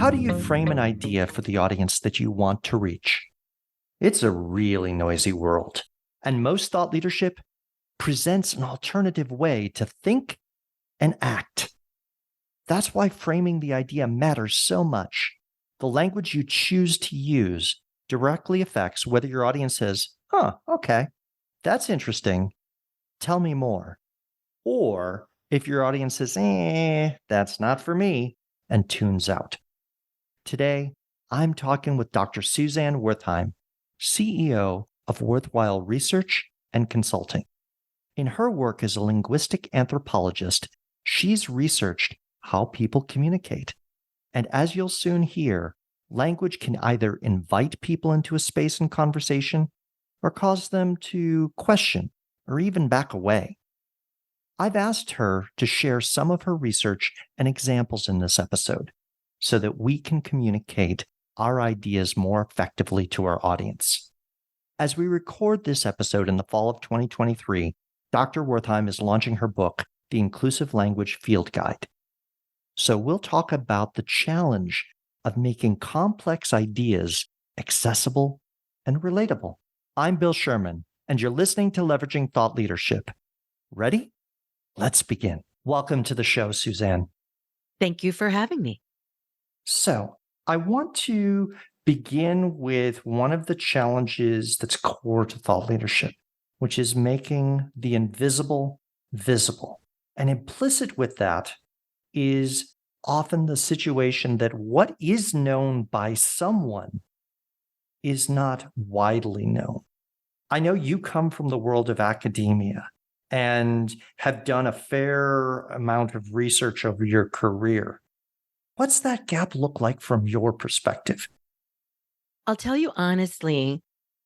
How do you frame an idea for the audience that you want to reach? It's a really noisy world, and most thought leadership presents an alternative way to think and act. That's why framing the idea matters so much. The language you choose to use directly affects whether your audience says, okay, that's interesting. Tell me more. Or if your audience says, that's not for me, and tunes out. Today, I'm talking with Dr. Suzanne Wertheim, CEO of Worthwhile Research and Consulting. In her work as a linguistic anthropologist, she's researched how people communicate. And as you'll soon hear, language can either invite people into a space and conversation or cause them to question or even back away. I've asked her to share some of her research and examples in this episode so that we can communicate our ideas more effectively to our audience. As we record this episode in the fall of 2023, Dr. Wertheim is launching her book, The Inclusive Language Field Guide. So we'll talk about the challenge of making complex ideas accessible and relatable. I'm Bill Sherman, and you're listening to Leveraging Thought Leadership. Ready? Let's begin. Welcome to the show, Suzanne. Thank you for having me. So I want to begin with one of the challenges that's core to thought leadership, which is making the invisible visible. And implicit with that is often the situation that what is known by someone is not widely known. I know you come from the world of academia and have done a fair amount of research over your career. What's that gap look like from your perspective? I'll tell you honestly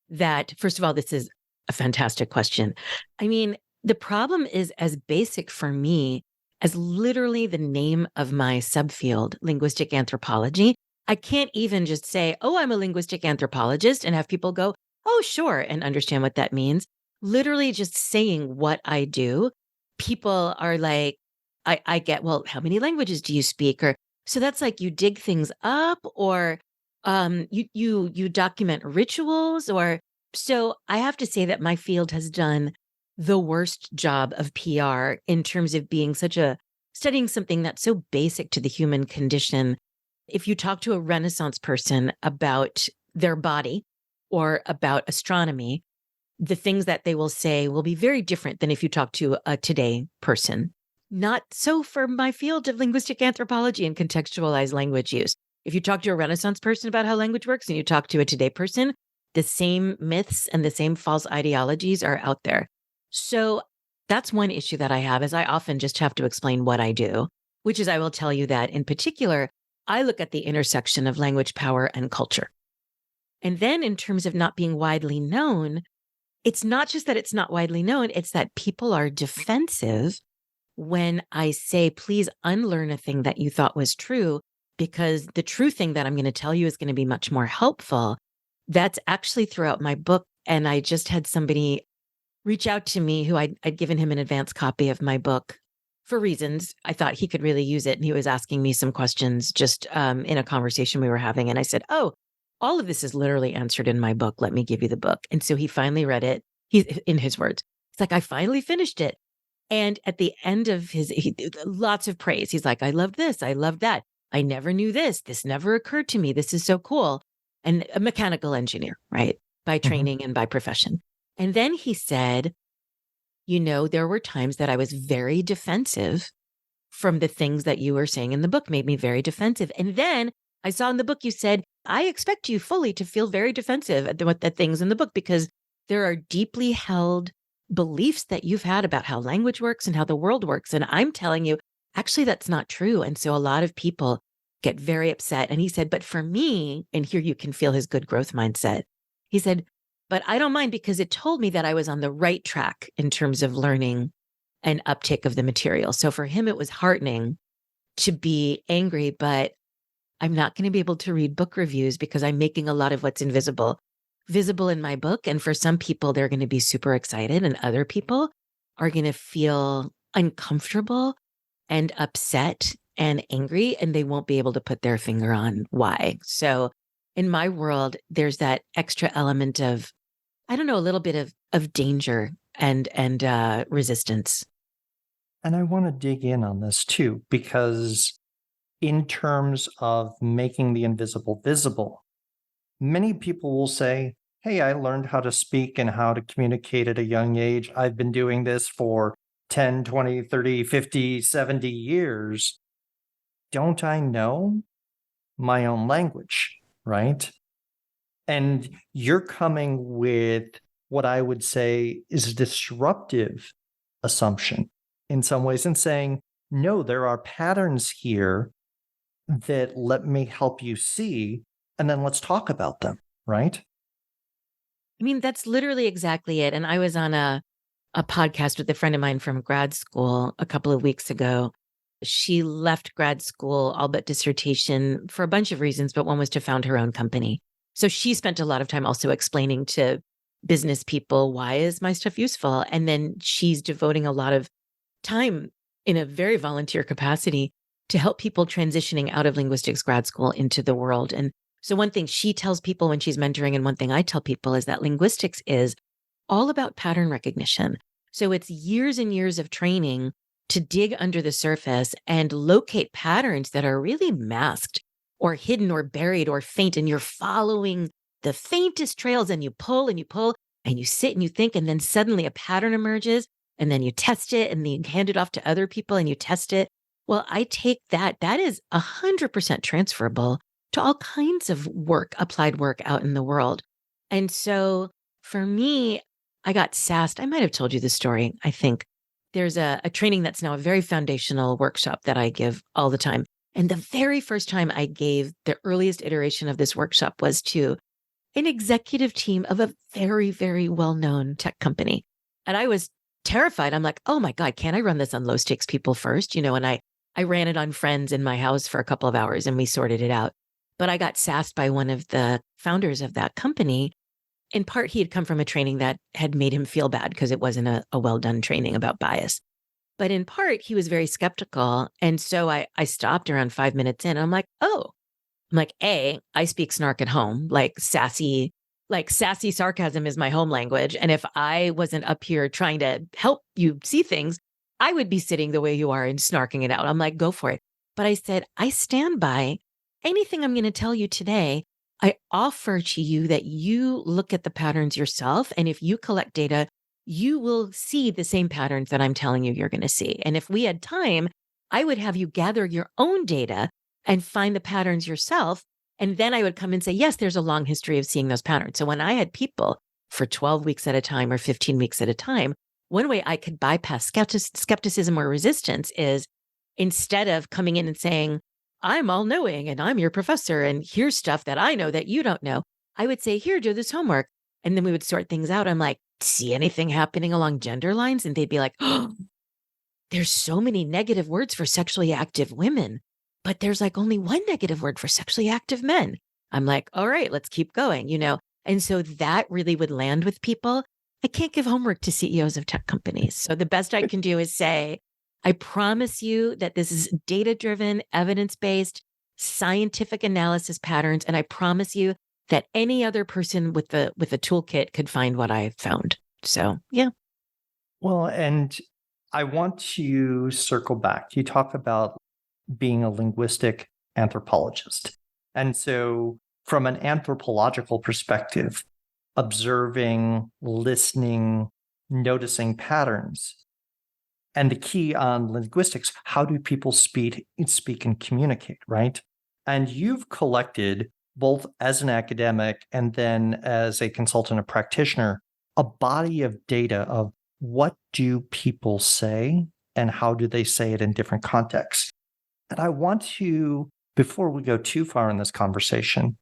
that, first of all, this is a fantastic question. I mean, the problem is as basic for me as literally the name of my subfield, linguistic anthropology. I can't even just say, I'm a linguistic anthropologist and have people go, oh, sure, and understand what that means. Literally just saying what I do, people are like, I get, well, how many languages do you speak? Or so that's like you dig things up, or you document rituals, or so I have to say that my field has done the worst job of PR in terms of being studying something that's so basic to the human condition. If you talk to a Renaissance person about their body or about astronomy, the things that they will say will be very different than if you talk to a today person. Not so for my field of linguistic anthropology and contextualized language use. If you talk to a Renaissance person about how language works and you talk to a today person, the same myths and the same false ideologies are out there. So that's one issue that I have, is I often just have to explain what I do, which is I will tell you that in particular, I look at the intersection of language, power, and culture. And then in terms of not being widely known, it's not just that it's not widely known, it's that people are defensive when I say, please unlearn a thing that you thought was true, because the true thing that I'm going to tell you is going to be much more helpful. That's actually throughout my book. And I just had somebody reach out to me who I'd given him an advance copy of my book for reasons. I thought he could really use it. And he was asking me some questions just in a conversation we were having. And I said, all of this is literally answered in my book. Let me give you the book. And so he finally read it. In his words, it's like, I finally finished it. And at the end of lots of praise. He's like, I loved this. I loved that. I never knew this. This never occurred to me. This is so cool. And a mechanical engineer, right? By training and by profession. And then he said, there were times that I was very defensive from the things that you were saying in the book, made me very defensive. And then I saw in the book, you said, I expect you fully to feel very defensive at the things in the book, because there are deeply held beliefs that you've had about how language works and how the world works. And I'm telling you, actually, that's not true. And so a lot of people get very upset. And he said, but for me, and here you can feel his good growth mindset. He said, but I don't mind, because it told me that I was on the right track in terms of learning and uptake of the material. So for him, it was heartening to be angry, but I'm not going to be able to read book reviews because I'm making a lot of what's visible in my book. And for some people, they're going to be super excited, and other people are going to feel uncomfortable and upset and angry, and they won't be able to put their finger on why. So in my world, there's that extra element of, I don't know, a little bit of danger and resistance. And I want to dig in on this too, because in terms of making the invisible visible, many people will say, hey, I learned how to speak and how to communicate at a young age. I've been doing this for 10, 20, 30, 50, 70 years. Don't I know my own language, right? And you're coming with what I would say is a disruptive assumption in some ways and saying, no, there are patterns here that let me help you see, and then let's talk about them, right? I mean, that's literally exactly it. And I was on a podcast with a friend of mine from grad school a couple of weeks ago. She left grad school, all but dissertation, for a bunch of reasons, but one was to found her own company. So she spent a lot of time also explaining to business people, why is my stuff useful? And then she's devoting a lot of time in a very volunteer capacity to help people transitioning out of linguistics grad school into the world. And so one thing she tells people when she's mentoring, and one thing I tell people, is that linguistics is all about pattern recognition. So it's years and years of training to dig under the surface and locate patterns that are really masked or hidden or buried or faint. And you're following the faintest trails, and you pull and you pull and you sit and you think, and then suddenly a pattern emerges, and then you test it, and then you hand it off to other people and you test it. Well, I take that is 100% transferable to all kinds of work, applied work out in the world. And so for me, I got sassed. I might have told you the story. I think there's a training that's now a very foundational workshop that I give all the time. And the very first time I gave the earliest iteration of this workshop was to an executive team of a very, very well-known tech company. And I was terrified. I'm like, oh my God, can't I run this on low stakes people first? And I ran it on friends in my house for a couple of hours and we sorted it out. But I got sassed by one of the founders of that company. In part, he had come from a training that had made him feel bad because it wasn't a well-done training about bias. But in part, he was very skeptical. And so I stopped around 5 minutes in. I'm like, oh, I'm like, I speak snark at home, like sassy sarcasm is my home language. And if I wasn't up here trying to help you see things, I would be sitting the way you are and snarking it out. I'm like, go for it. But I said, I stand by anything I'm going to tell you today. I offer to you that you look at the patterns yourself. And if you collect data, you will see the same patterns that I'm telling you you're going to see. And if we had time, I would have you gather your own data and find the patterns yourself. And then I would come and say, yes, there's a long history of seeing those patterns. So when I had people for 12 weeks at a time or 15 weeks at a time, one way I could bypass skepticism or resistance is, instead of coming in and saying, I'm all knowing and I'm your professor and here's stuff that I know that you don't know, I would say, here, do this homework. And then we would sort things out. I'm like, see anything happening along gender lines? And they'd be like, oh, there's so many negative words for sexually active women, but there's like only one negative word for sexually active men. I'm like, all right, let's keep going. And so that really would land with people. I can't give homework to CEOs of tech companies. So the best I can do is say, I promise you that this is data-driven, evidence-based, scientific analysis patterns. And I promise you that any other person with a toolkit could find what I found. So, yeah. Well, and I want to circle back. You talk about being a linguistic anthropologist. And so from an anthropological perspective, observing, listening, noticing patterns. And the key on linguistics, how do people speak and communicate, right? And you've collected, both as an academic and then as a consultant, a practitioner, a body of data of what do people say and how do they say it in different contexts. And I want to, before we go too far in this conversation,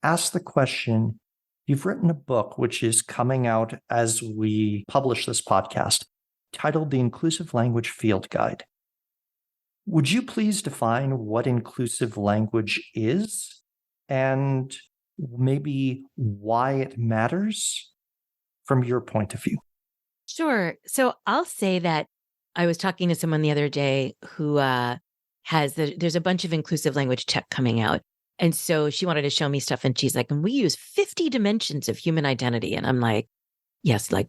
ask the question, you've written a book which is coming out as we publish this podcast, titled The Inclusive Language Field Guide. Would you please define what inclusive language is and maybe why it matters from your point of view? Sure. So I'll say that I was talking to someone the other day who there's a bunch of inclusive language tech coming out. And so she wanted to show me stuff and she's like, and we use 50 dimensions of human identity. And I'm like, yes, like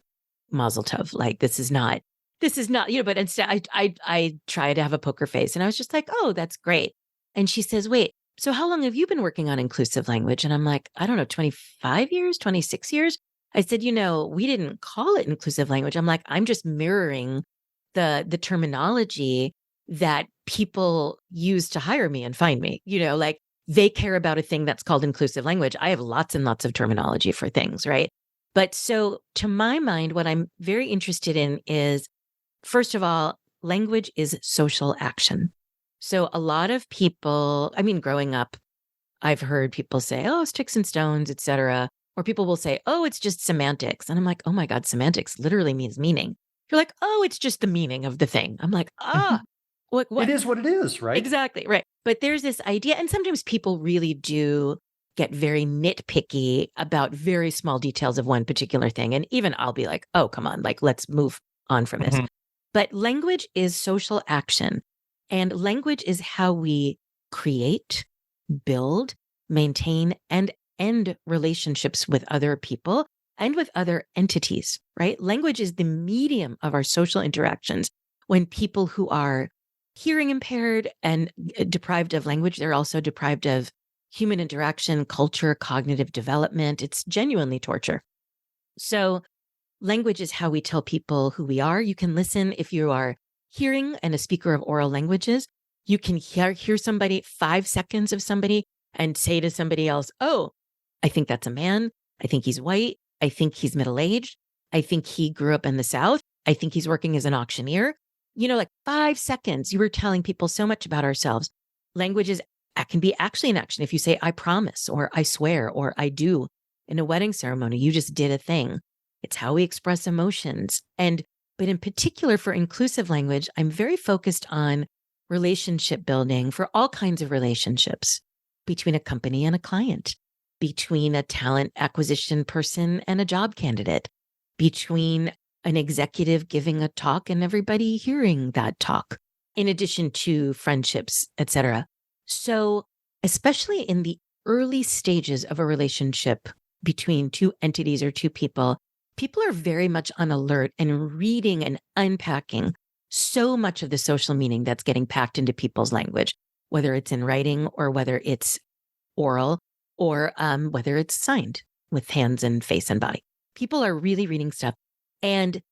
Mazel Tov, like this is not, but instead I try to have a poker face and I was just like, oh, that's great. And she says, wait, so how long have you been working on inclusive language? And I'm like, I don't know, 25 years, 26 years. I said, we didn't call it inclusive language. I'm like, I'm just mirroring the terminology that people use to hire me and find me, like they care about a thing that's called inclusive language. I have lots and lots of terminology for things, right? But so to my mind, what I'm very interested in is, first of all, language is social action. So a lot of people, growing up, I've heard people say, oh, sticks and stones, et cetera. Or people will say, oh, it's just semantics. And I'm like, oh my God, semantics literally means meaning. You're like, oh, it's just the meaning of the thing. I'm like, what? It is what it is, right? Exactly, right. But there's this idea, and sometimes people really do get very nitpicky about very small details of one particular thing. And even I'll be like, oh, come on, like, let's move on from this. But language is social action. And language is how we create, build, maintain, and end relationships with other people and with other entities, right? Language is the medium of our social interactions. When people who are hearing impaired and deprived of language, they're also deprived of human interaction, culture, cognitive development. It's genuinely torture. So language is how we tell people who we are. You can listen if you are hearing and a speaker of oral languages. You can hear somebody, 5 seconds of somebody, and say to somebody else, oh, I think that's a man. I think he's white. I think he's middle-aged. I think he grew up in the South. I think he's working as an auctioneer. Like 5 seconds, you were telling people so much about ourselves. Language can be actually an action. If you say, I promise, or I swear, or I do in a wedding ceremony, you just did a thing. It's how we express emotions. But in particular for inclusive language, I'm very focused on relationship building for all kinds of relationships between a company and a client, between a talent acquisition person and a job candidate, between an executive giving a talk and everybody hearing that talk, in addition to friendships, et cetera. So especially in the early stages of a relationship between two entities or two people are very much on alert and reading and unpacking so much of the social meaning that's getting packed into people's language, whether it's in writing or whether it's oral or whether it's signed with hands and face and body. People are really reading stuff. And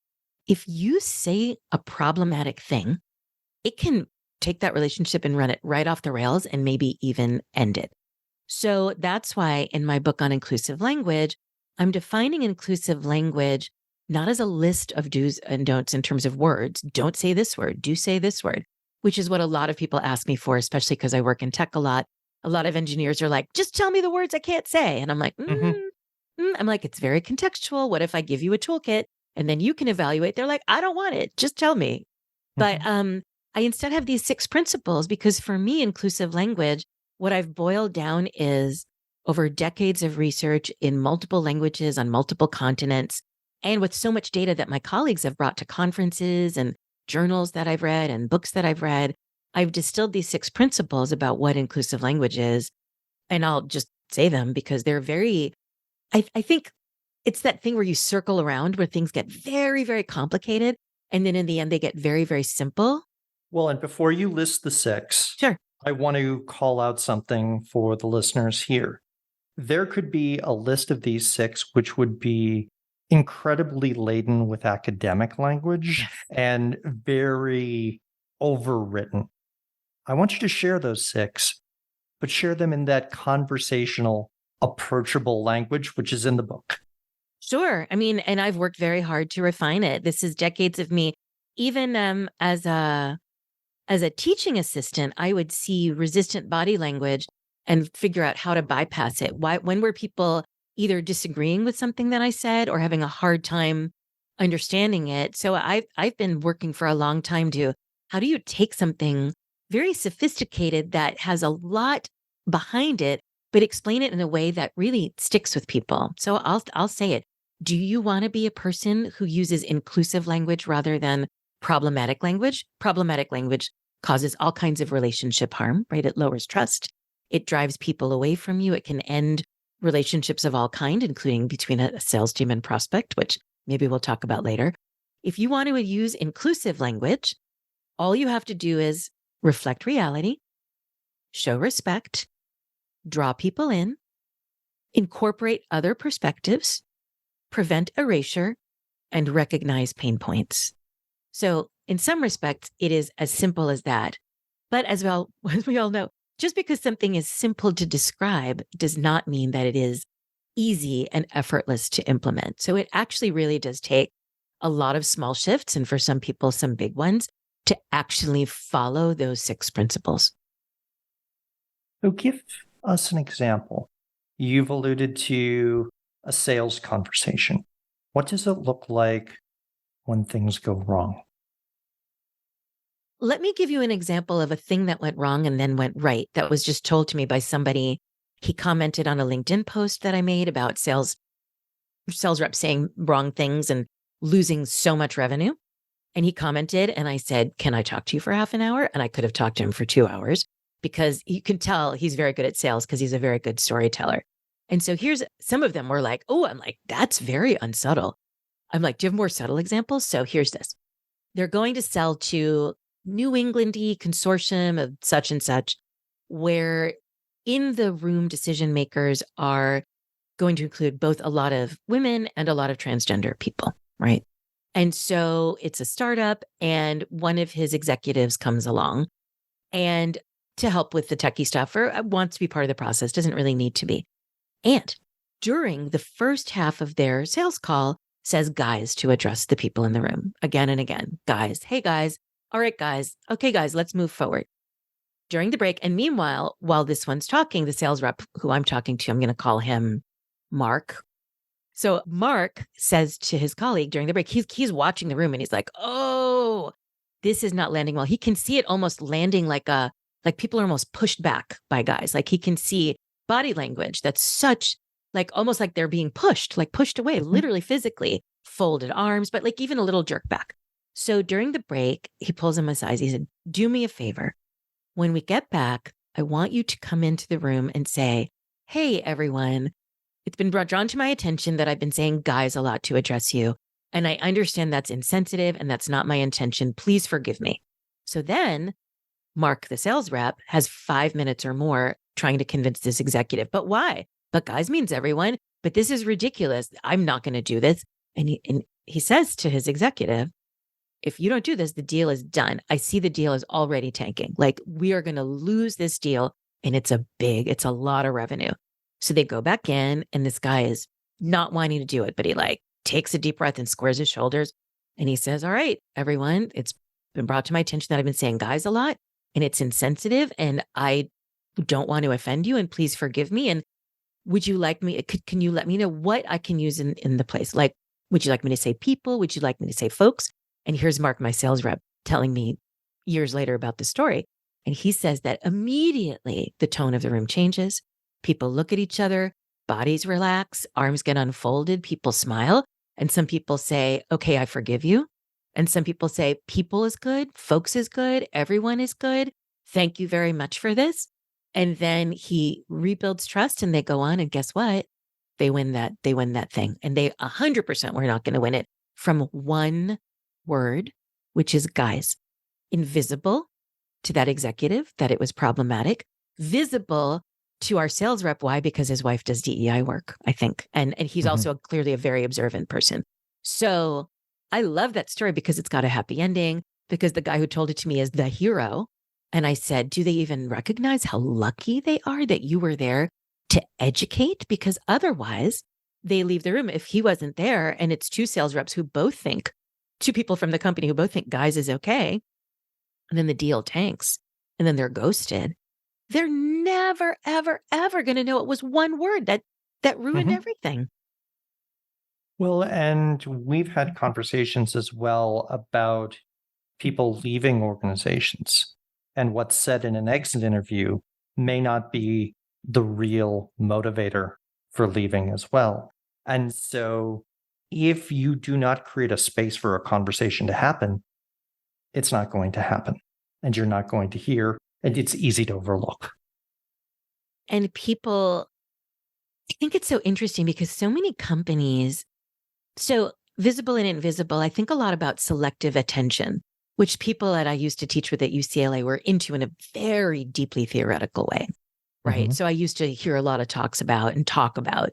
if you say a problematic thing, it can take that relationship and run it right off the rails and maybe even end it. So that's why in my book on inclusive language, I'm defining inclusive language not as a list of do's and don'ts in terms of words. Don't say this word, do say this word, which is what a lot of people ask me for, especially because I work in tech a lot. A lot of engineers are like, just tell me the words I can't say. And I'm like, I'm like, it's very contextual. What if I give you a toolkit and then you can evaluate? They're like, I don't want it. Just tell me. But I instead have these 6 principles because for me, inclusive language, what I've boiled down is over decades of research in multiple languages on multiple continents, and with so much data that my colleagues have brought to conferences and journals that I've read and books that I've read, I've distilled these 6 principles about what inclusive language is. And I'll just say them because they're very, I think it's that thing where you circle around where things get very, very complicated. And then in the end, they get very, very simple. Well, and before you list the 6, Sure. I want to call out something for the listeners here. There could be a list of these 6, which would be incredibly laden with academic language and very overwritten. I want you to share those 6, but share them in that conversational, approachable language, which is in the book. Sure. And I've worked very hard to refine it. This is decades of me. Even as a teaching assistant, I would see resistant body language and figure out how to bypass it. When were people either disagreeing with something that I said or having a hard time understanding it? So I've been working for a long time how do you take something very sophisticated that has a lot behind it, but explain it in a way that really sticks with people? So I'll say it. Do you want to be a person who uses inclusive language rather than problematic language? Problematic language causes all kinds of relationship harm, right? It lowers trust. It drives people away from you. It can end relationships of all kind, including between a sales team and prospect, which maybe we'll talk about later. If you want to use inclusive language, all you have to do is reflect reality, show respect, draw people in, incorporate other perspectives, prevent erasure, and recognize pain points. So in some respects, it is as simple as that. But as well, as we all know, just because something is simple to describe does not mean that it is easy and effortless to implement. So it actually really does take a lot of small shifts, and for some people, some big ones, to actually follow those 6 principles. So give us an example. You've alluded to a sales conversation. What does it look like when things go wrong? Let me give you an example of a thing that went wrong and then went right that was just told to me by somebody. He commented on a LinkedIn post that I made about sales reps saying wrong things and losing so much revenue. And he commented, and I said, "Can I talk to you for half an hour?" And I could have talked to him for 2 hours, because you can tell he's very good at sales because he's a very good storyteller. And so here's some of them were like, "Oh," I'm like, "That's very unsubtle." I'm like, "Do you have more subtle examples?" So here's this. They're going to sell to New England-y consortium of such and such, where in the room decision makers are going to include both a lot of women and a lot of transgender people, right? And so it's a startup, and one of his executives comes along and to help with the techie stuff, or wants to be part of the process, doesn't really need to be. And during the first half of their sales call, says guys to address the people in the room again and again. Guys, hey guys, all right guys, okay guys, let's move forward. During the break, and meanwhile, while this one's talking, the sales rep who I'm talking to, I'm going to call him Mark. So Mark says to his colleague during the break, he's watching the room and he's like, "Oh, this is not landing well." He can see it almost landing like people are almost pushed back by guys. Like he can see body language that's such like almost like they're being pushed, like pushed away, literally physically, folded arms, but like even a little jerk back. So during the break, he pulls him aside. He said, "Do me a favor. When we get back, I want you to come into the room and say, 'Hey, everyone, it's been drawn to my attention that I've been saying guys a lot to address you. And I understand that's insensitive and that's not my intention. Please forgive me.'" So then Mark, the sales rep, has 5 minutes or more trying to convince this executive. "But why? But guys means everyone. But this is ridiculous. I'm not going to do this." And he says to his executive, "If you don't do this, the deal is done. I see the deal is already tanking. Like we are going to lose this deal. And it's a lot of revenue." So they go back in, and this guy is not wanting to do it, but he like takes a deep breath and squares his shoulders. And he says, "All right, everyone, it's been brought to my attention that I've been saying guys a lot, and it's insensitive, and I don't want to offend you, and please forgive me. And would you like me, can you let me know what I can use in the place? Like, would you like me to say people? Would you like me to say folks?" And here's Mark, my sales rep, telling me years later about the story. And he says that immediately the tone of the room changes. People look at each other, bodies relax, arms get unfolded, people smile. And some people say, "Okay, I forgive you." And some people say, "People is good, folks is good, everyone is good. Thank you very much for this." And then he rebuilds trust, and they go on, and guess what? They win that thing. And they 100% were not going to win it from one word, which is guys. Invisible to that executive that it was problematic, visible to our sales rep. Why? Because his wife does DEI work, I think. And he's also clearly a very observant person. So I love that story because it's got a happy ending, because the guy who told it to me is the hero. And I said, "Do they even recognize how lucky they are that you were there to educate?" Because otherwise they leave the room. If he wasn't there and it's two sales reps who both think, two people from the company who both think guys is okay, and then the deal tanks, and then they're ghosted, they're never, ever, ever going to know it was one word that ruined everything. Well, and we've had conversations as well about people leaving organizations, and what's said in an exit interview may not be the real motivator for leaving as well. And so if you do not create a space for a conversation to happen, it's not going to happen. and you're not going to hear, and it's easy to overlook. And people, I think it's so interesting because so many companies, so visible and invisible, I think a lot about selective attention, which people that I used to teach with at UCLA were into in a very deeply theoretical way, right? Mhm. So I used to hear a lot of talk about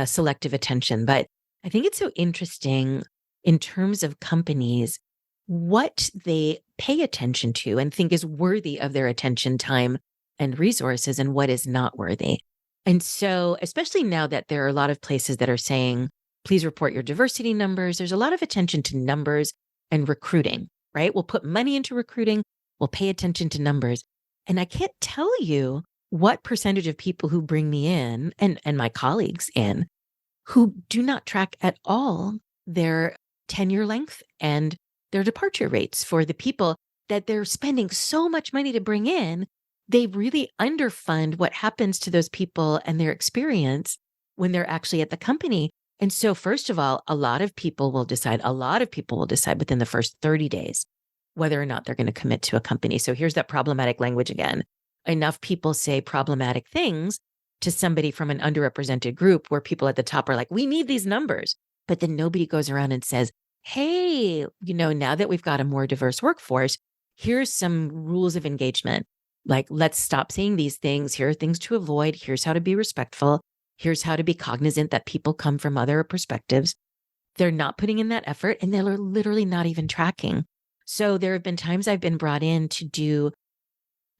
selective attention. But I think it's so interesting in terms of companies, what they pay attention to and think is worthy of their attention, time, and resources, and what is not worthy. And so, especially now that there are a lot of places that are saying, please report your diversity numbers, there's a lot of attention to numbers and recruiting, right? We'll put money into recruiting, we'll pay attention to numbers. And I can't tell you what percentage of people who bring me in and my colleagues in who do not track at all their tenure length and their departure rates for the people that they're spending so much money to bring in. They really underfund what happens to those people and their experience when they're actually at the company. And so, first of all, a lot of people will decide within the first 30 days whether or not they're going to commit to a company. So here's that problematic language again. Enough people say problematic things to somebody from an underrepresented group where people at the top are like, we need these numbers. But then nobody goes around and says, hey, now that we've got a more diverse workforce, here's some rules of engagement. Like, let's stop saying these things. Here are things to avoid. Here's how to be respectful. Here's how to be cognizant that people come from other perspectives. They're not putting in that effort, and they're literally not even tracking. So there have been times I've been brought in to do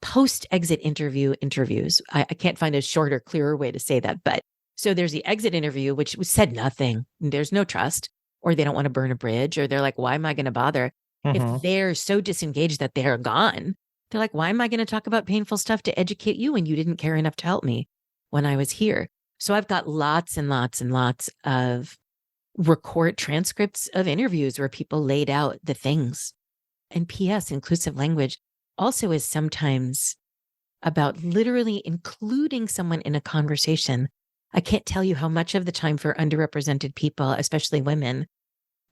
post-exit interviews. I can't find a shorter, clearer way to say that. But so there's the exit interview, which said nothing. There's no trust, or they don't want to burn a bridge, or they're like, why am I going to bother? If they're so disengaged that they're gone, they're like, why am I going to talk about painful stuff to educate you when you didn't care enough to help me when I was here? So I've got lots and lots and lots of record transcripts of interviews where people laid out the things. And P.S., inclusive language also is sometimes about literally including someone in a conversation. I can't tell you how much of the time for underrepresented people, especially women,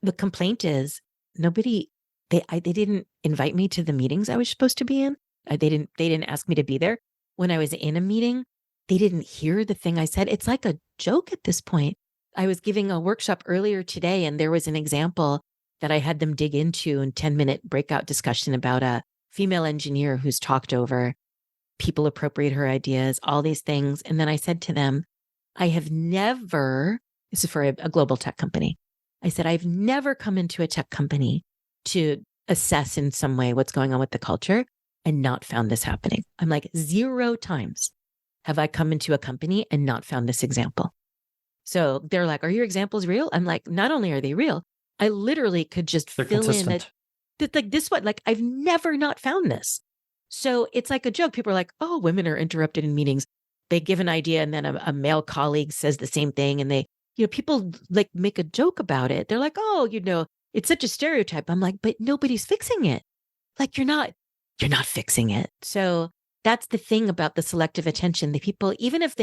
the complaint is they didn't invite me to the meetings I was supposed to be in. They didn't ask me to be there. When I was in a meeting, they didn't hear the thing I said. It's like a joke at this point. I was giving a workshop earlier today, and there was an example that I had them dig into in 10-minute breakout discussion about a female engineer who's talked over, people appropriate her ideas, all these things. And then I said to them, this is for a global tech company. I said, I've never come into a tech company to assess in some way what's going on with the culture and not found this happening. I'm like, 0 times have I come into a company and not found this example. So they're like, are your examples real? I'm like, not only are they real, I literally could just They're fill consistent. I've never not found this. So it's like a joke. People are like, oh, women are interrupted in meetings. They give an idea and then a male colleague says the same thing. And people like make a joke about it. They're like, oh, it's such a stereotype. I'm like, but nobody's fixing it. Like you're not fixing it. So that's the thing about the selective attention. The people, even if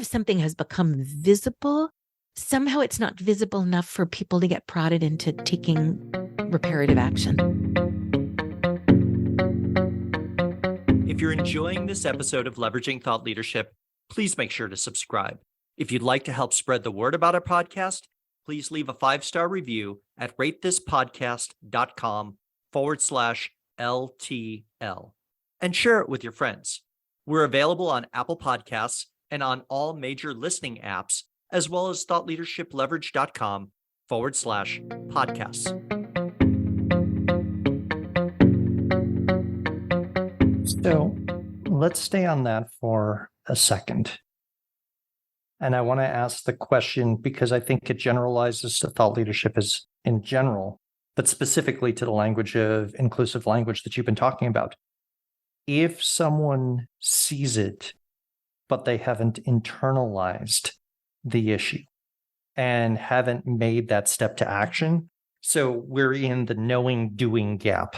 something has become visible, somehow it's not visible enough for people to get prodded into taking reparative action. If you're enjoying this episode of Leveraging Thought Leadership, please make sure to subscribe. If you'd like to help spread the word about our podcast, please leave a 5-star review at ratethispodcast.com/LTL and share it with your friends. We're available on Apple Podcasts and on all major listening apps, as well as thoughtleadershipleverage.com/podcasts. So let's stay on that for a second. And I want to ask the question because I think it generalizes to thought leadership as in general, but specifically to the language of inclusive language that you've been talking about. If someone sees it, but they haven't internalized the issue and haven't made that step to action, so we're in the knowing doing gap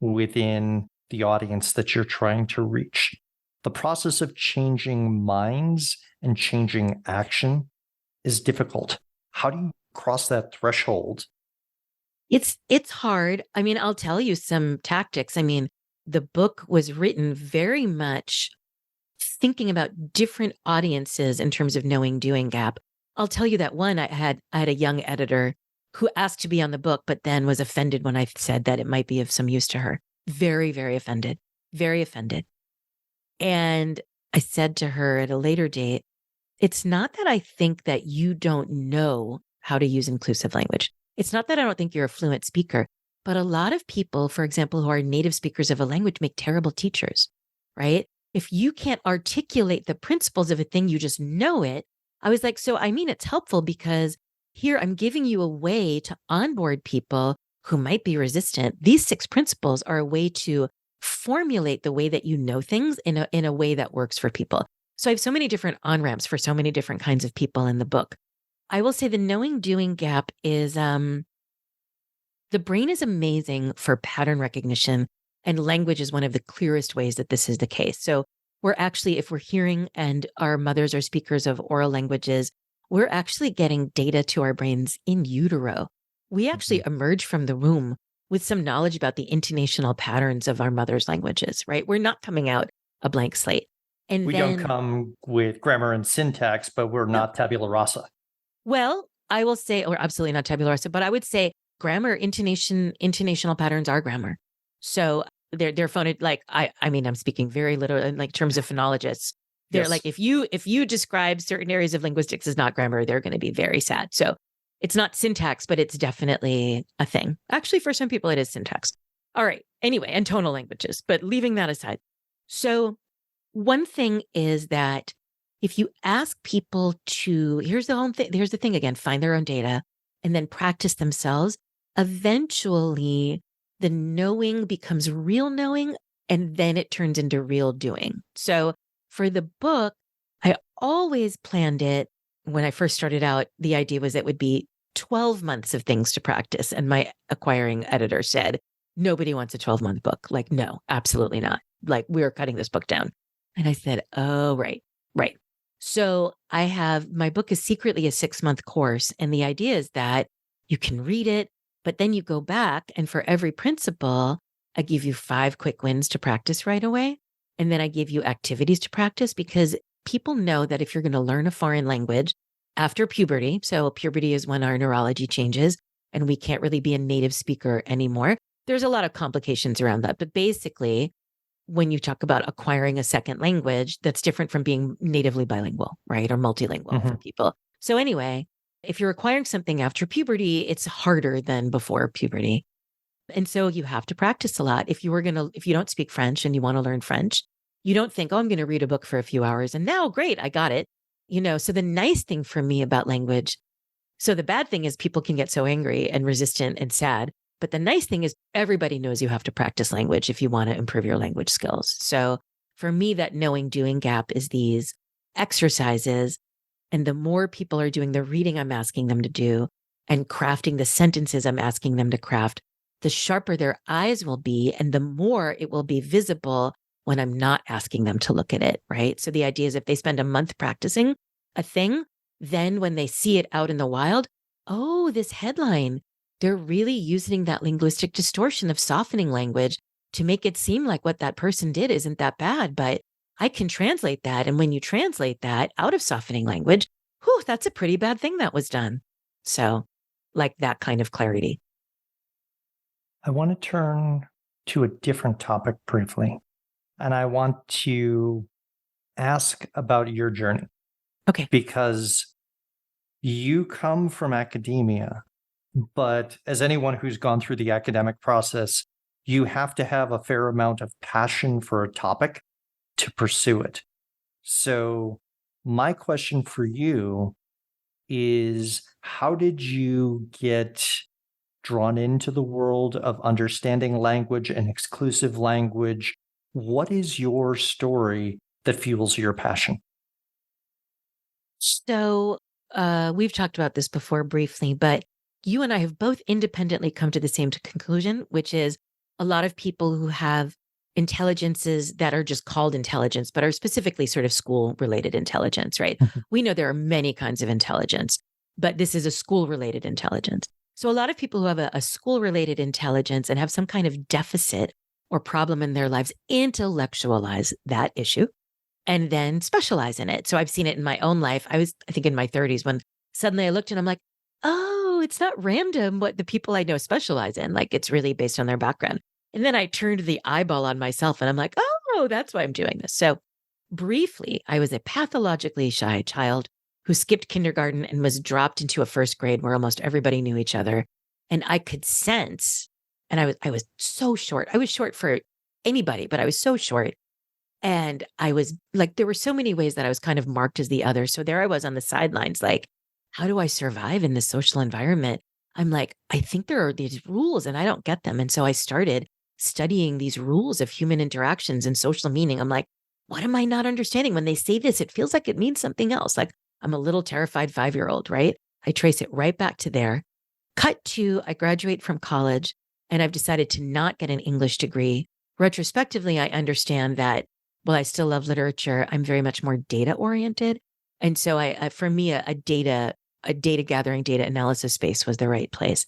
within the audience that you're trying to reach. The process of changing minds and changing action is difficult. How do you cross that threshold? It's hard. I mean, I'll tell you some tactics. I mean, the book was written very much thinking about different audiences in terms of knowing doing gap. I'll tell you that one, I had a young editor who asked to be on the book, but then was offended when I said that it might be of some use to her. Very, very offended, very offended. And I said to her at a later date, it's not that I think that you don't know how to use inclusive language. It's not that I don't think you're a fluent speaker, but a lot of people, for example, who are native speakers of a language make terrible teachers, right? If you can't articulate the principles of a thing, you just know it. I was like, so I mean, it's helpful because here I'm giving you a way to onboard people who might be resistant. These 6 principles are a way to formulate the way that you know things in a way that works for people. So I have so many different on-ramps for so many different kinds of people in the book. I will say the knowing doing gap is the brain is amazing for pattern recognition, and language is one of the clearest ways that this is the case. So we're actually, if we're hearing and our mothers are speakers of oral languages, we're actually getting data to our brains in utero. We actually emerge from the womb with some knowledge about the intonational patterns of our mother's languages, right? We're not coming out a blank slate. And We then, don't come with grammar and syntax, but we're not tabula rasa. well, I will say, or absolutely not tabula rasa, but I would say grammar, intonational patterns are grammar. So they're phoned, like, I mean, I'm speaking very little in like terms of phonologists. They're Yes. like, if you describe certain areas of linguistics as not grammar, they're going to be very sad. So it's not syntax, but it's definitely a thing. Actually, for some people, it is syntax. All right. Anyway, and tonal languages, but leaving that aside. So one thing is that if you ask people to, here's the thing again, find their own data and then practice themselves, eventually the knowing becomes real knowing, and then it turns into real doing. So for the book, I always planned it when I first started out. The idea was it would be 12 months of things to practice. And my acquiring editor said, nobody wants a 12-month book. Like, no, absolutely not. Like, we're cutting this book down. And I said, oh, right, right. So my book is secretly a 6-month course. And the idea is that you can read it, but then you go back, and for every principle, I give you 5 quick wins to practice right away. And then I give you activities to practice, because people know that if you're going to learn a foreign language after puberty, so puberty is when our neurology changes and we can't really be a native speaker anymore. There's a lot of complications around that. But basically, when you talk about acquiring a second language, that's different from being natively bilingual, right? Or multilingual for people. So anyway, if you're acquiring something after puberty, it's harder than before puberty. And so you have to practice a lot. If you don't speak French and you want to learn French, you don't think, oh, I'm going to read a book for a few hours and now great, I got it. So the nice thing for me about language, so the bad thing is people can get so angry and resistant and sad. But the nice thing is everybody knows you have to practice language if you want to improve your language skills. So for me, that knowing doing gap is these exercises. And the more people are doing the reading I'm asking them to do and crafting the sentences I'm asking them to craft, the sharper their eyes will be, and the more it will be visible when I'm not asking them to look at it, right? So the idea is if they spend a month practicing a thing, then when they see it out in the wild, oh, this headline, they're really using that linguistic distortion of softening language to make it seem like what that person did isn't that bad, but I can translate that. And when you translate that out of softening language, whew, that's a pretty bad thing that was done. So like that kind of clarity. I want to turn to a different topic briefly, and I want to ask about your journey. Okay. Because you come from academia, but as anyone who's gone through the academic process, you have to have a fair amount of passion for a topic to pursue it. So my question for you is, how did you get drawn into the world of understanding language and exclusive language? What is your story that fuels your passion? So we've talked about this before briefly, but you and I have both independently come to the same conclusion, which is a lot of people who have intelligences that are just called intelligence, but are specifically sort of school-related intelligence, right? We know there are many kinds of intelligence, but this is a school-related intelligence. So a lot of people who have a school-related intelligence and have some kind of deficit or problem in their lives, intellectualize that issue, and then specialize in it. So I've seen it in my own life. I think, in my 30s when suddenly I looked and I'm like, oh, it's not random what the people I know specialize in. Like, it's really based on their background. And then I turned the eyeball on myself and I'm like, oh, that's why I'm doing this. So briefly, I was a pathologically shy child who skipped kindergarten and was dropped into a first grade where almost everybody knew each other. And I could sense, and I was so short. I was short for anybody, but I was so short. And I was like, there were so many ways that I was kind of marked as the other. So there I was on the sidelines, like, how do I survive in this social environment? I'm like, I think there are these rules and I don't get them. And so I started studying these rules of human interactions and social meaning. I'm like, what am I not understanding? When they say this, it feels like it means something else. Like, I'm a little terrified 5-year-old, right? I trace it right back to there. Cut to, I graduate from college and I've decided to not get an English degree. Retrospectively, I understand that, well, I still love literature. I'm very much more data oriented. And so for me, a data gathering, data analysis space was the right place.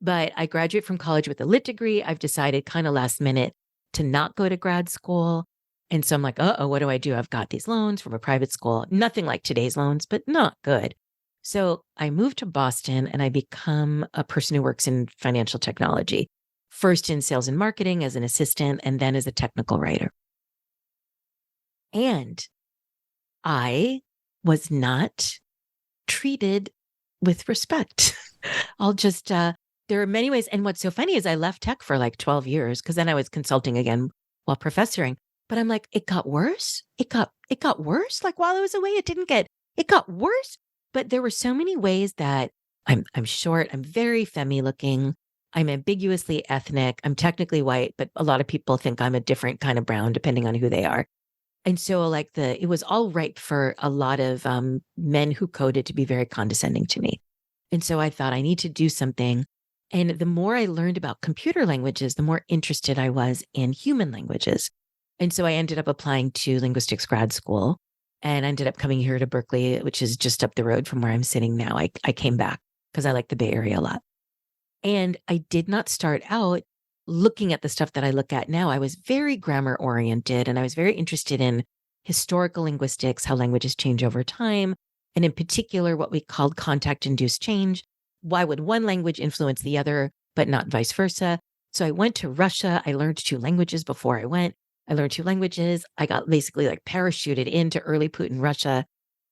But I graduate from college with a lit degree. I've decided kind of last minute to not go to grad school. And so I'm like, what do I do? I've got these loans from a private school, nothing like today's loans, but not good. So I moved to Boston and I become a person who works in financial technology, first in sales and marketing as an assistant, and then as a technical writer. And I was not treated with respect. I'll just, there are many ways. And what's so funny is I left tech for like 12 years because then I was consulting again while professoring. But I'm like, it got worse. It got worse. Like while I was away, it got worse. But there were so many ways that I'm short. I'm very femme looking. I'm ambiguously ethnic. I'm technically white, but a lot of people think I'm a different kind of brown depending on who they are. And so like it was all ripe for a lot of men who coded to be very condescending to me. And so I thought I need to do something. And the more I learned about computer languages, the more interested I was in human languages. And so I ended up applying to linguistics grad school and ended up coming here to Berkeley, which is just up the road from where I'm sitting now. I came back because I like the Bay Area a lot. And I did not start out looking at the stuff that I look at now. I was very grammar oriented and I was very interested in historical linguistics, how languages change over time, and in particular, what we called contact induced change. Why would one language influence the other, but not vice versa? So I went to Russia. I learned 2 languages before I went. I learned 2 languages. I got basically like parachuted into early Putin Russia.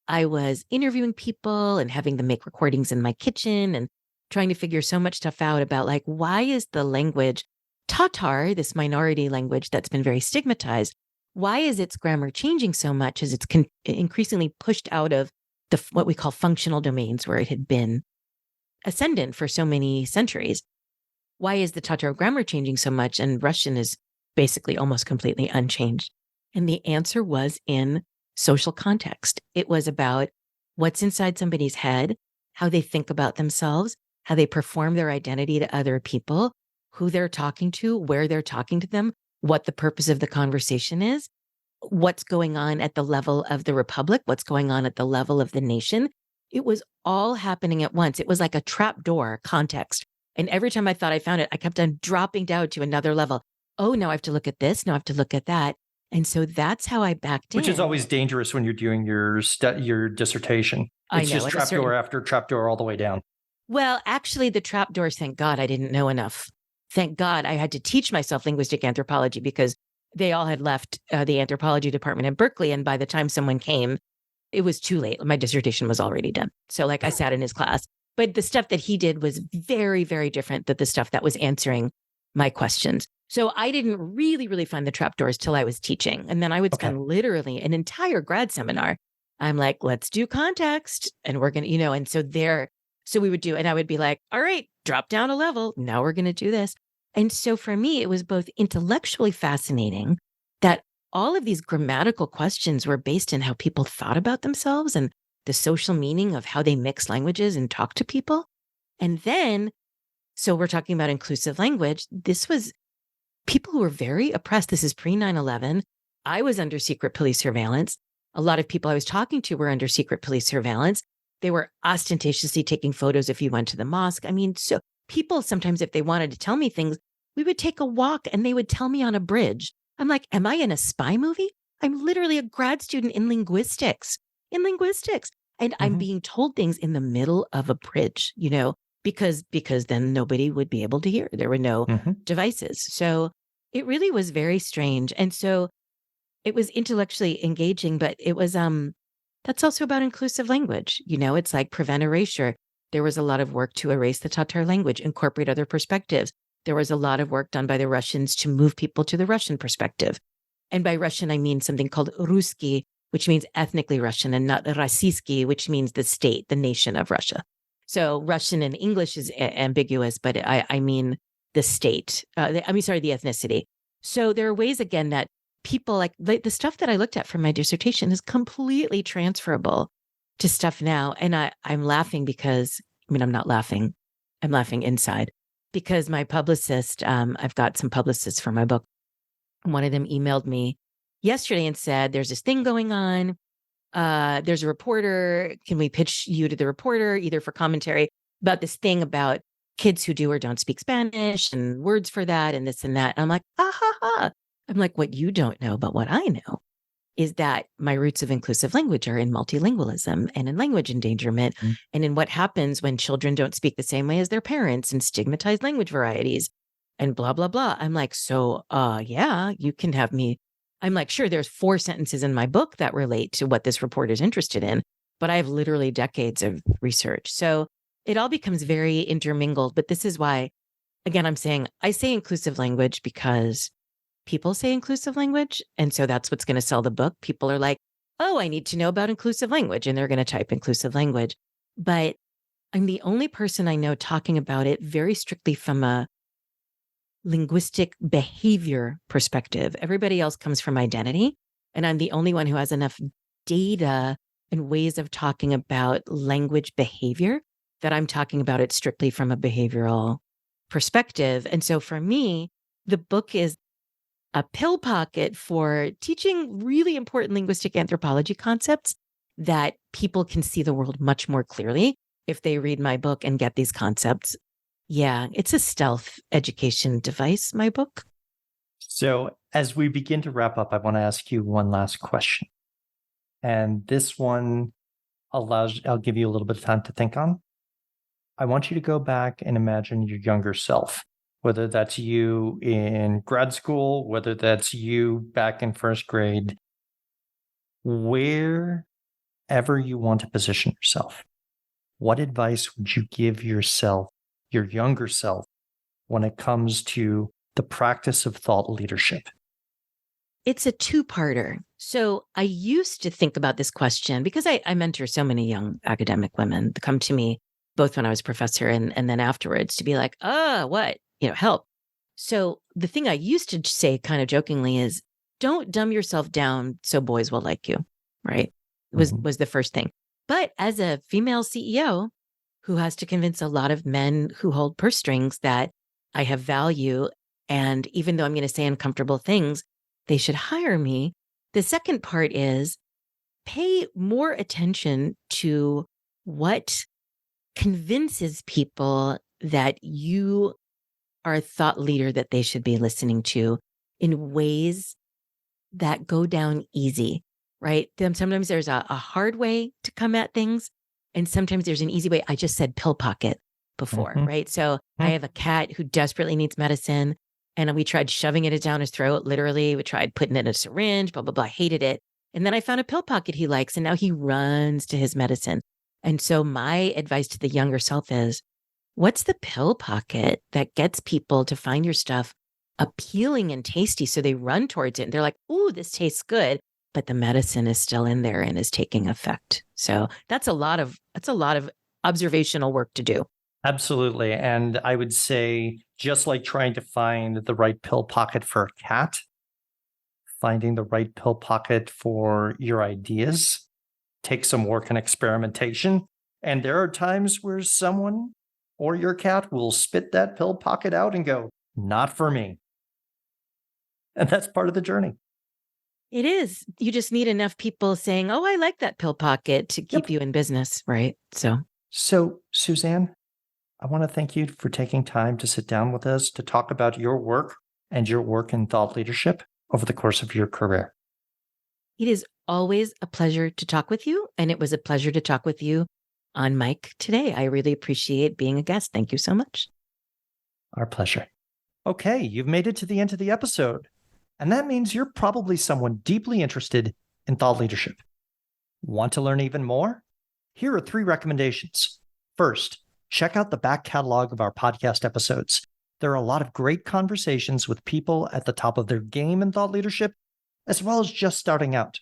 I was interviewing people and having them make recordings in my kitchen and trying to figure so much stuff out about like, why is the language Tatar, this minority language that's been very stigmatized, why is its grammar changing so much as it's increasingly pushed out of what we call functional domains where it had been ascendant for so many centuries? Why is the Tatar grammar changing so much and Russian is basically almost completely unchanged? And the answer was in social context. It was about what's inside somebody's head, how they think about themselves, how they perform their identity to other people, who they're talking to, where they're talking to them, what the purpose of the conversation is, what's going on at the level of the republic, what's going on at the level of the nation. It was all happening at once. It was like a trapdoor context. And every time I thought I found it, I kept on dropping down to another level. Oh, now I have to look at this. Now I have to look at that. And so that's how I backed in. Which is always dangerous when you're doing your dissertation. It's just trapdoor after trapdoor all the way down. Well, actually, the trapdoors, thank God I didn't know enough. Thank God I had to teach myself linguistic anthropology because they all had left the anthropology department in Berkeley. And by the time someone came, it was too late. My dissertation was already done. So like I sat in his class. But the stuff that he did was very, very different than the stuff that was answering my questions. So I didn't really find the trapdoors till I was teaching. And then I would spend literally an entire grad seminar. I'm like, let's do context. And we're going to, and so we would do, and I would be like, all right, drop down a level. Now we're going to do this. And so for me, it was both intellectually fascinating that all of these grammatical questions were based in how people thought about themselves and the social meaning of how they mix languages and talk to people. And then, so we're talking about inclusive language. This was people who were very oppressed. This is pre 9/11. I was under secret police surveillance. A lot of people I was talking to were under secret police surveillance. They were ostentatiously taking photos if you went to the mosque. I mean, so people sometimes, if they wanted to tell me things, we would take a walk and they would tell me on a bridge. I'm like, am I in a spy movie? I'm literally a grad student in linguistics, And I'm Mhm. being told things in the middle of a bridge, because then nobody would be able to hear. There were no Mhm. devices. So it really was very strange. And so it was intellectually engaging, but it was that's also about inclusive language. It's like prevent erasure. There was a lot of work to erase the Tatar language, incorporate other perspectives. There was a lot of work done by the Russians to move people to the Russian perspective. And by Russian, I mean something called Ruski, which means ethnically Russian, and not Rossiyski, which means the state, the nation of Russia. So Russian in English is ambiguous, but I mean the state. The ethnicity. So there are ways, again, that people like the stuff that I looked at from my dissertation is completely transferable to stuff now. And I'm laughing because, I'm not laughing. I'm laughing inside because my publicist, I've got some publicists for my book. One of them emailed me yesterday and said, there's this thing going on. There's a reporter. Can we pitch you to the reporter either for commentary about this thing about kids who do or don't speak Spanish and words for that and this and that? And I'm like, ah, ha, ha. I'm like, what you don't know, but what I know is that my roots of inclusive language are in multilingualism and in language endangerment Mm. and in what happens when children don't speak the same way as their parents and stigmatized language varieties and blah, blah, blah. I'm like, so, yeah, you can have me. I'm like, sure, there's 4 sentences in my book that relate to what this report is interested in, but I have literally decades of research. So it all becomes very intermingled. But this is why, again, I say inclusive language because people say inclusive language. And so that's what's going to sell the book. People are like, oh, I need to know about inclusive language. And they're going to type inclusive language. But I'm the only person I know talking about it very strictly from a linguistic behavior perspective. Everybody else comes from identity. And I'm the only one who has enough data and ways of talking about language behavior that I'm talking about it strictly from a behavioral perspective. And so for me, the book is a pill pocket for teaching really important linguistic anthropology concepts that people can see the world much more clearly if they read my book and get these concepts. Yeah, it's a stealth education device, my book. So, as we begin to wrap up, I want to ask you one last question. And this one I'll give you a little bit of time to think on. I want you to go back and imagine your younger self, whether that's you in grad school, whether that's you back in first grade, wherever you want to position yourself. What advice would you give yourself, your younger self, when it comes to the practice of thought leadership? It's a 2-parter. So I used to think about this question because I mentor so many young academic women that come to me, both when I was a professor and then afterwards, to be like, what? Help. So the thing I used to say kind of jokingly is don't dumb yourself down so boys will like you, right? Was the first thing. But as a female CEO who has to convince a lot of men who hold purse strings that I have value, and even though I'm going to say uncomfortable things, they should hire me. The second part is pay more attention to what convinces people that you are a thought leader that they should be listening to in ways that go down easy, right? Then sometimes there's a hard way to come at things, and sometimes there's an easy way. I just said pill pocket before, Mhm. right? So I have a cat who desperately needs medicine, and we tried shoving it down his throat, literally. We tried putting it in a syringe, blah, blah, blah. I hated it. And then I found a pill pocket he likes, and now he runs to his medicine. And so my advice to the younger self is, what's the pill pocket that gets people to find your stuff appealing and tasty so they run towards it and they're like, "Ooh, this tastes good," but the medicine is still in there and is taking effect. So that's a lot of observational work to do. Absolutely. And I would say, just like trying to find the right pill pocket for a cat, finding the right pill pocket for your ideas takes some work and experimentation. And there are times where someone or your cat will spit that pill pocket out and go, not for me. And that's part of the journey. It is. You just need enough people saying, "Oh, I like that pill pocket," to keep Yep. you in business, right? So So, Suzanne, I want to thank you for taking time to sit down with us to talk about your work and your work in thought leadership over the course of your career. It is always a pleasure to talk with you, and it was a pleasure to talk with you on mic today. I really appreciate being a guest. Thank you so much. Our pleasure. Okay, you've made it to the end of the episode, and that means you're probably someone deeply interested in thought leadership. Want to learn even more? Here are 3 recommendations. First, check out the back catalog of our podcast episodes. There are a lot of great conversations with people at the top of their game in thought leadership, as well as just starting out.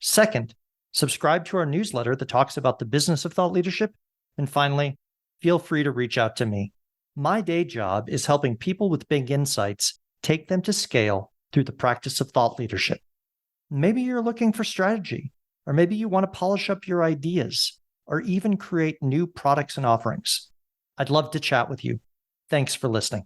Second, subscribe to our newsletter that talks about the business of thought leadership. And finally, feel free to reach out to me. My day job is helping people with big insights take them to scale through the practice of thought leadership. Maybe you're looking for strategy, or maybe you want to polish up your ideas, or even create new products and offerings. I'd love to chat with you. Thanks for listening.